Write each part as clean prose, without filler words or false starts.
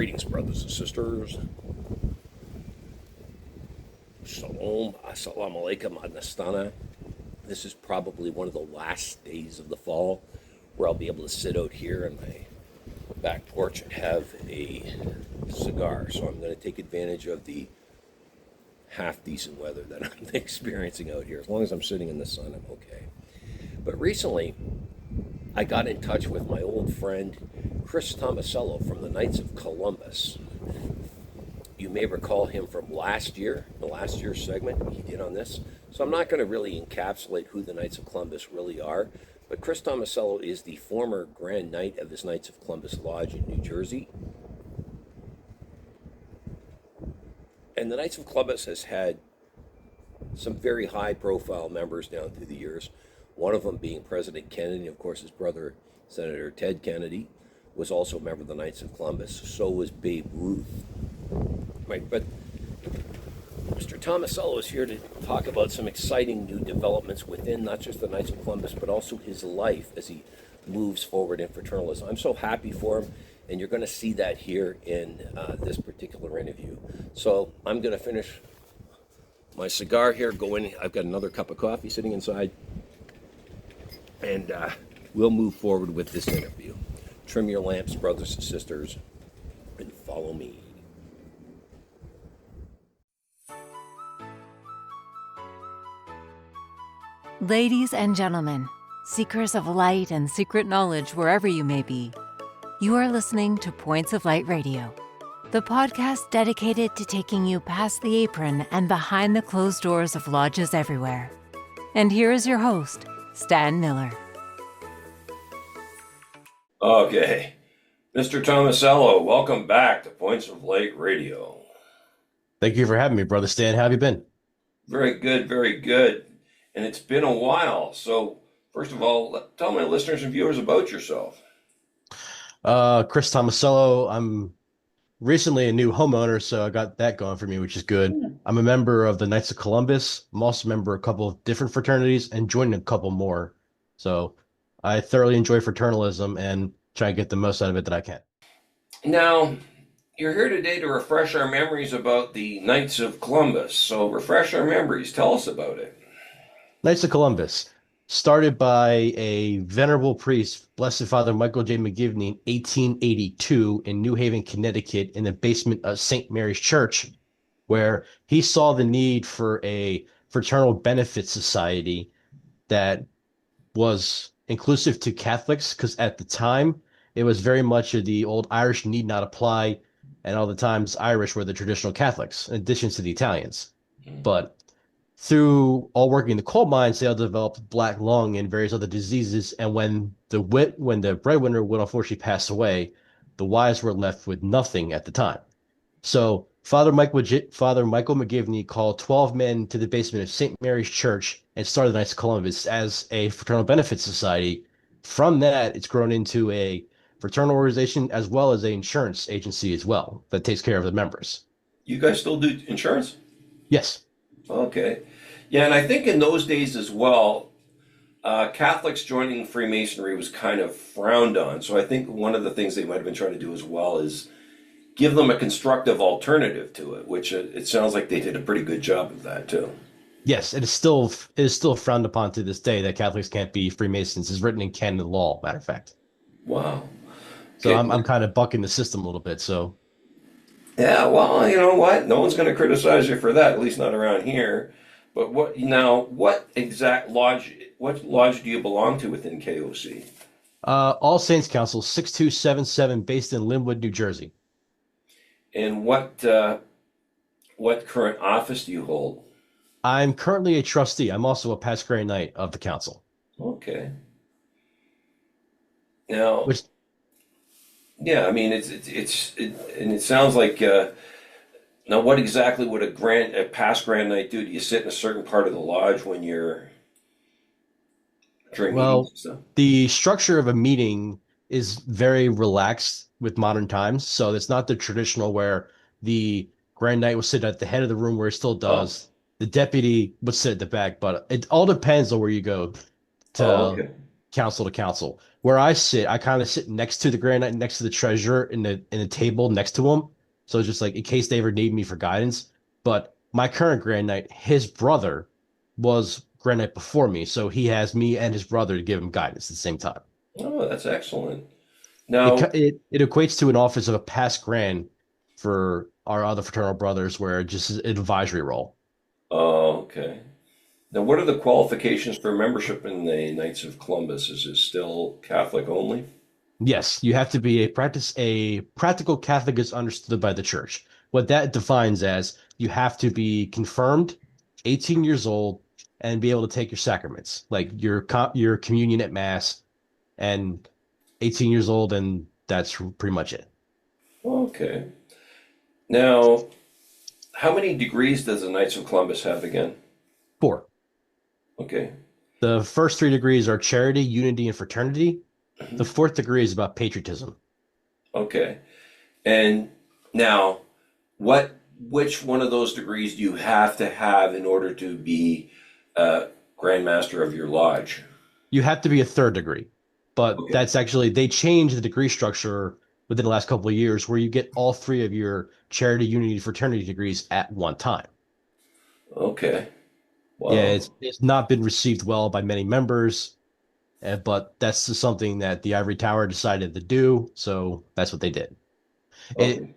Greetings, brothers and sisters. Shalom, assalamu alaikum, adnastana. This is probably one of the last days of the fall where I'll be able to sit out here on my back porch and have a cigar. So I'm going to take advantage of the half decent weather that I'm experiencing out here. As long as I'm sitting in the sun, I'm okay. But recently, I got in touch with my old friend Chris Tomasello from the Knights of Columbus. You may recall him from last year, the last year's segment he did on this. So I'm not going to really encapsulate who the Knights of Columbus really are, but Chris Tomasello is the former Grand Knight of this Knights of Columbus Lodge in New Jersey. And the Knights of Columbus has had some very high-profile members down through the years. One of them being President Kennedy. Of course, his brother, Senator Ted Kennedy, was also a member of the Knights of Columbus. So was Babe Ruth. Right, but Mr. Tomasello is here to talk about some exciting new developments within not just the Knights of Columbus, but also his life as he moves forward in fraternalism. I'm so happy for him, and you're going to see that here in this particular interview. So I'm going to finish my cigar here, go in. I've got another cup of coffee sitting inside, and we'll move forward with this interview. Trim your lamps, brothers and sisters, and follow me. Ladies and gentlemen, seekers of light and secret knowledge wherever you may be, you are listening to Points of Light Radio, the podcast dedicated to taking you past the apron and behind the closed doors of lodges everywhere. And here is your host, Stan Miller. Okay, Mr. Tomasello, welcome back to Points of Light Radio. Thank you for having me, Brother Stan. How have you been? Very good, very good. And it's been a while. So, first of all, tell my listeners and viewers about yourself. Chris Tomasello. I'm recently a new homeowner, so I got that going for me, which is good. I'm a member of the Knights of Columbus. I'm also a member of a couple of different fraternities and joined a couple more. So I thoroughly enjoy fraternalism and try and get the most out of it that I can. Now, you're here today to refresh our memories about the Knights of Columbus. So, refresh our memories. Tell us about it. Knights of Columbus, started by a venerable priest, Blessed Father Michael J. McGivney, in 1882 in New Haven, Connecticut, in the basement of St. Mary's Church, where he saw the need for a fraternal benefit society that was inclusive to Catholics, because at the time, it was very much of the old Irish need not apply, and all the times Irish were the traditional Catholics, in addition to the Italians. But through all working in the coal mines, they all developed black lung and various other diseases. And when the breadwinner would unfortunately pass away, the wives were left with nothing at the time. So Father Michael McGivney called 12 men to the basement of St. Mary's Church and started the Knights of Columbus as a fraternal benefit society. From that, it's grown into a fraternal organization as well as an insurance agency as well that takes care of the members. You guys still do insurance? Yes. Okay. Yeah, and I think in those days as well, Catholics joining Freemasonry was kind of frowned on. So I think one of the things they might have been trying to do as well is give them a constructive alternative to it, which it sounds like they did a pretty good job of that too. Yes, it is still frowned upon to this day that Catholics can't be Freemasons. It's written in canon law, matter of fact. Wow. So Okay. I'm kind of bucking the system a little bit. So Yeah, well, you know what? No one's going to criticize you for that, at least not around here. But what exact lodge, what lodge do you belong to within KOC? All Saints Council 6277, based in Linwood, New Jersey. And what current office do you hold? I'm currently a trustee. I'm also a past Grand Knight of the council. Okay. Now, Which yeah, I mean and it sounds like now what exactly would a past Grand Knight do? Do you sit in a certain part of the lodge when you're during meetings and stuff? the structure of a meeting is very relaxed with modern times. So it's not the traditional where the Grand Knight will sit at the head of the room where he still does. The deputy would sit at the back, but it all depends on where you go to Oh, okay. council to council. Where I sit, I kind of sit next to the Grand Knight, next to the treasurer in the table next to him. So it's just like in case they ever need me for guidance. But my current Grand Knight, his brother was Grand Knight before me, so he has me and his brother to give him guidance at the same time. Oh, that's excellent. Now, It equates to an office of a past grand for our other fraternal brothers, where it just is an advisory role. oh, okay. Now, what are the qualifications for membership in the Knights of Columbus? Is it still Catholic only? Yes, you have to be a practical Catholic is understood by the church. What that defines as you have to be confirmed, 18 years old, and be able to take your sacraments, like your communion at mass, and 18 years old, and that's pretty much it. Okay. Now, how many degrees does the Knights of Columbus have again? Four. Okay. The first three degrees are charity, unity, and fraternity. The fourth degree is about patriotism. Okay. And now, which one of those degrees do you have to have in order to be Grand Master of your lodge? You have to be a third degree, but Okay. that's actually they changed the degree structure within the last couple of years where you get all three of your charity, unity, fraternity degrees at one time. Okay. Yeah, Wow. it's not been received well by many members, but that's just something that the Ivory Tower decided to do, so that's what they did. It Okay.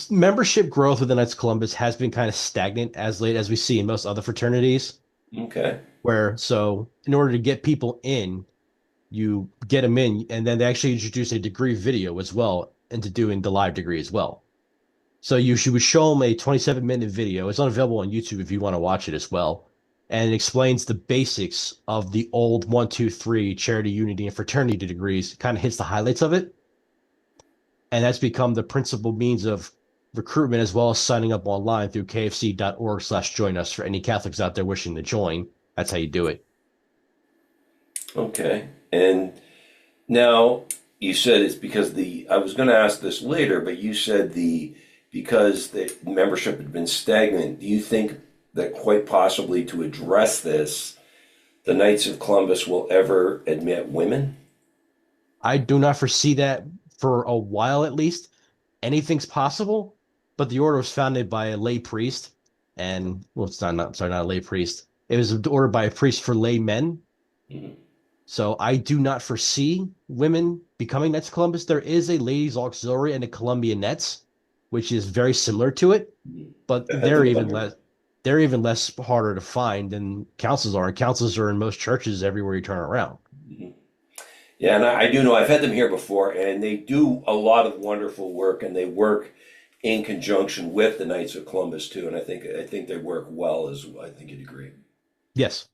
membership growth within Knights of Columbus has been kind of stagnant as late as we see in most other fraternities, Okay. where so in order to get people in, you get them in, and then they actually introduce a degree video as well into doing the live degree as well. So would show them a 27-minute video. It's unavailable on YouTube if you want to watch it as well. And it explains the basics of the old 1, 2, 3 charity, unity, and fraternity degrees, kind of hits the highlights of it. And that's become the principal means of recruitment as well as signing up online through kfc.org/join us for any Catholics out there wishing to join. That's how you do it. Okay. And now you said it's because I was going to ask this later, but you said because the membership had been stagnant. Do you think that quite possibly to address this, the Knights of Columbus will ever admit women? I do not foresee that for a while at least. Anything's possible, but the order was founded by a lay priest, and well, it's not sorry, not a lay priest. It was ordered by a priest for lay men. Mhm. So I do not foresee women becoming Knights of Columbus. There is a ladies auxiliary and a Columbian Nets, which is very similar to it, but I had them wonder. they're even less harder to find than councils are. And councils are in most churches everywhere you turn around. Yeah, and I do know I've had them here before, and they do a lot of wonderful work, and they work in conjunction with the Knights of Columbus too. And I think they work well as well. I think you'd agree. Yes.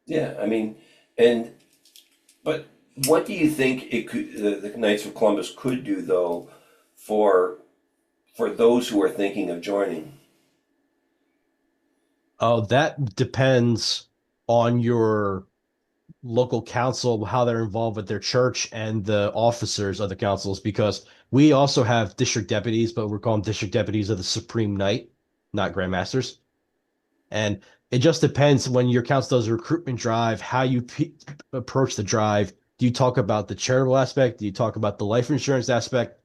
Yeah, I mean, and but what do you think it could the Knights of Columbus could do though for those who are thinking of joining? Oh, that depends on your local council, how they're involved with their church and the officers of the councils, because we also have district deputies, but we're called district deputies of the Supreme Knight, not grandmasters. And it just depends when your council does a recruitment drive, how you approach the drive. Do you talk about the charitable aspect? Do you talk about the life insurance aspect?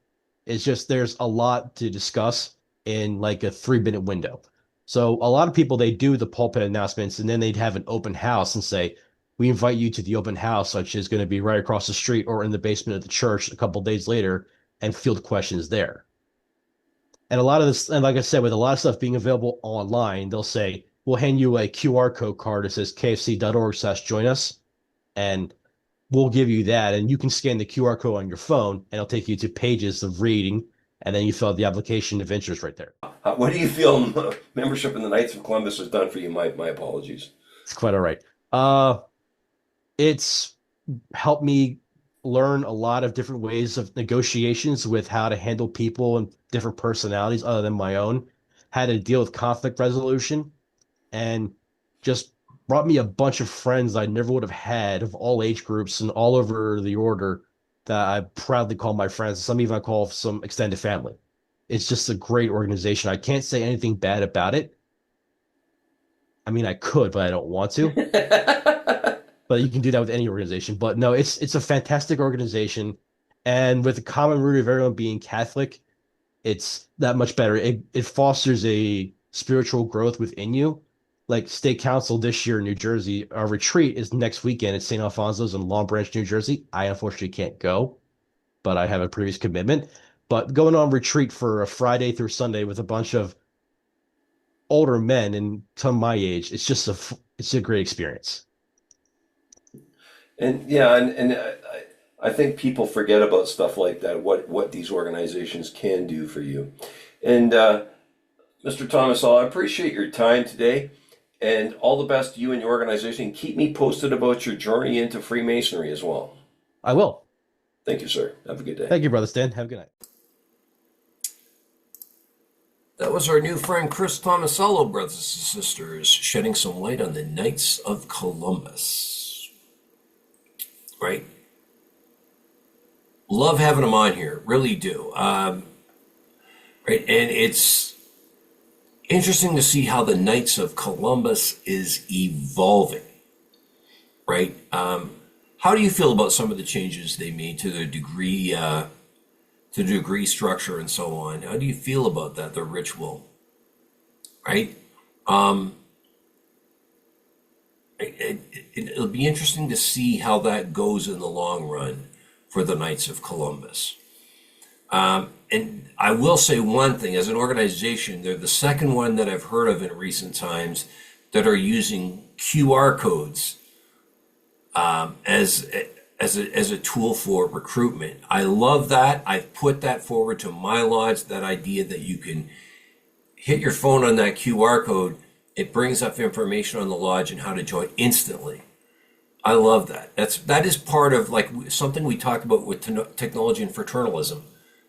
It's just there's a lot to discuss in like a 3 minute window. So a lot of people they do the pulpit announcements and then they'd have an open house and say, "We invite you to the open house, which is going to be right across the street or in the basement of the church a couple days later, and field questions there." And a lot of this, and like I said, with a lot of stuff being available online, they'll say, "We'll hand you a QR code that says kfc.org/join us, and we'll give you that, and you can scan the QR code on your phone, and it'll take you to pages of reading, and then you fill out the application of interest right there." What do you feel membership in the Knights of Columbus has done for you? My apologies. It's quite all right. Uh, it's helped me learn a lot of different ways of negotiations with how to handle people and different personalities other than my own, how to deal with conflict resolution, and just brought me a bunch of friends I never would have had of all age groups and all over the order that I proudly call my friends. Some even I call some extended family. It's just a great organization. I can't say anything bad about it. I mean, I could, but I don't want to. but you can do that with any organization. But no, it's a fantastic organization, and with the common root of everyone being Catholic, it's that much better. It fosters a spiritual growth within you. Like state council this year in New Jersey, our retreat is next weekend at St. Alfonso's in Long Branch, New Jersey. I unfortunately can't go, but I have a previous commitment. But going on retreat for a Friday through Sunday with a bunch of older men and to my age, it's a great experience. And yeah, I think people forget about stuff like that, what these organizations can do for you. And Mr. Tomasello, I appreciate your time today, and all the best to you and your organization. Keep me posted about your journey into Freemasonry as well. I will. Thank you, sir. Have a good day. Thank you, Brother Stan. Have a good night. That was our new friend Chris Tomasello, brothers and sisters, shedding some light on the Knights of Columbus. Right? Love having him on here, really do. Right, and it's interesting to see how the Knights of Columbus is evolving. Right? How do you feel about some of the changes they made to their degree? To the degree structure and so on. How do you feel about that, the ritual? Right? It'll be interesting to see how that goes in the long run for the Knights of Columbus. And I will say one thing, as an organization, they're the second one that I've heard of in recent times that are using QR codes as a tool for recruitment. I love that. I've put that forward to my lodge, that idea that you can hit your phone on that QR code. It brings up information on the lodge and how to join instantly. I love that. That is part of like something we talked about with technology and fraternalism.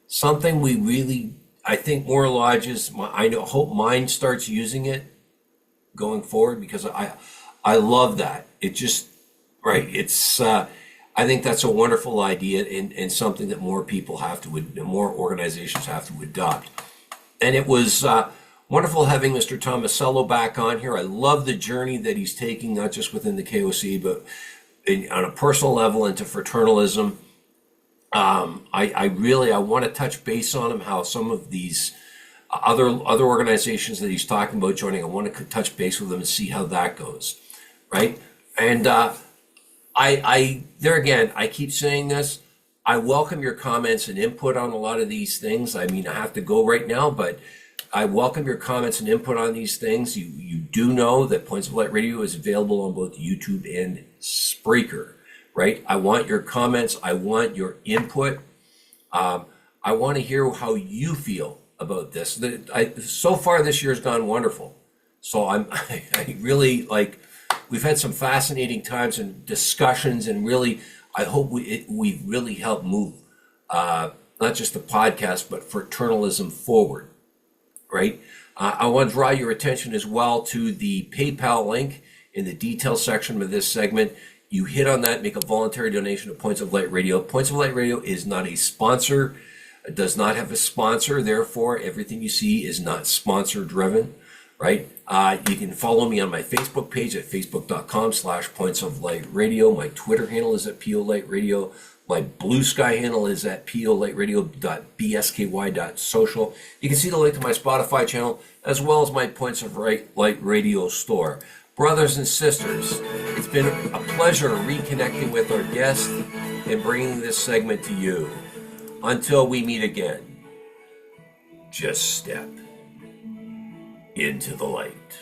Something we really, I think more lodges, hope mine starts using it going forward, because I love that. It just, right. It's, I think that's a wonderful idea, and something that more organizations have to adopt. And it was wonderful having Mr. Tomasello back on here. I love the journey that he's taking, not just within the KOC, but on a personal level into fraternalism. I want to touch base on him, how some of these other organizations that he's talking about joining, I want to touch base with him and see how that goes, right? And there again, I keep saying this, I welcome your comments and input on a lot of these things. I mean, I have to go right now, but I welcome your comments and input on these things. You do know that Points of Light Radio is available on both YouTube and Spreaker, right? I want your comments. I want your input. I want to hear how you feel about this. So far this year has gone wonderful. So I really like, we've had some fascinating times and discussions, and really, I hope we really helped move not just the podcast, but fraternalism forward, right? I want to draw your attention as well to the PayPal link in the details section of this segment. You hit on that, make a voluntary donation to Points of Light Radio. Points of Light Radio is not a sponsor. It does not have a sponsor. Therefore, everything you see is not sponsor driven, right? You can follow me on my Facebook page at facebook.com/Points of Light Radio. My Twitter handle is at PO Light Radio. My Bluesky handle is at polighteradio.bsky.social. You can see the link to my Spotify channel, as well as my Points of Light Radio store. Brothers and sisters, it's been a pleasure reconnecting with our guest and bringing this segment to you. Until we meet again, just step into the light.